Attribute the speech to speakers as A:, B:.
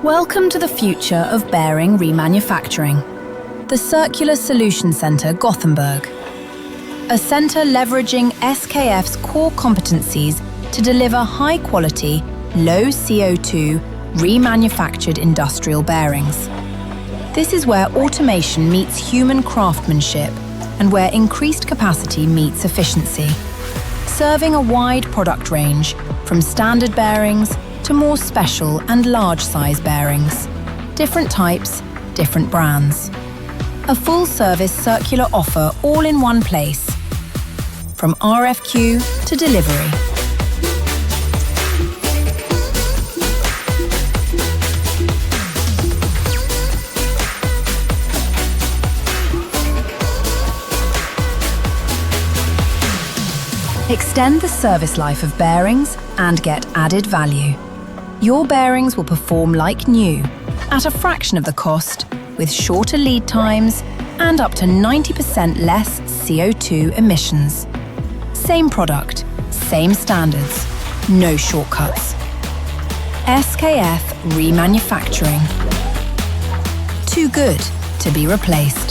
A: Welcome to the future of bearing remanufacturing. The Circular Solution Centre, Gothenburg. A centre leveraging SKF's core competencies to deliver high-quality, low CO₂ remanufactured industrial bearings. This is where automation meets human craftsmanship and where increased capacity meets efficiency. Serving a wide product range, from standard bearings to more special and large-size bearings. Different types, different brands. A full-service circular offer all in one place. From RFQ to delivery. Extend the service life of bearings and get added value. Your bearings will perform like new, at a fraction of the cost, with shorter lead times and up to 90% less CO₂ emissions. Same product, same standards, no shortcuts. SKF Remanufacturing. Too good to be replaced.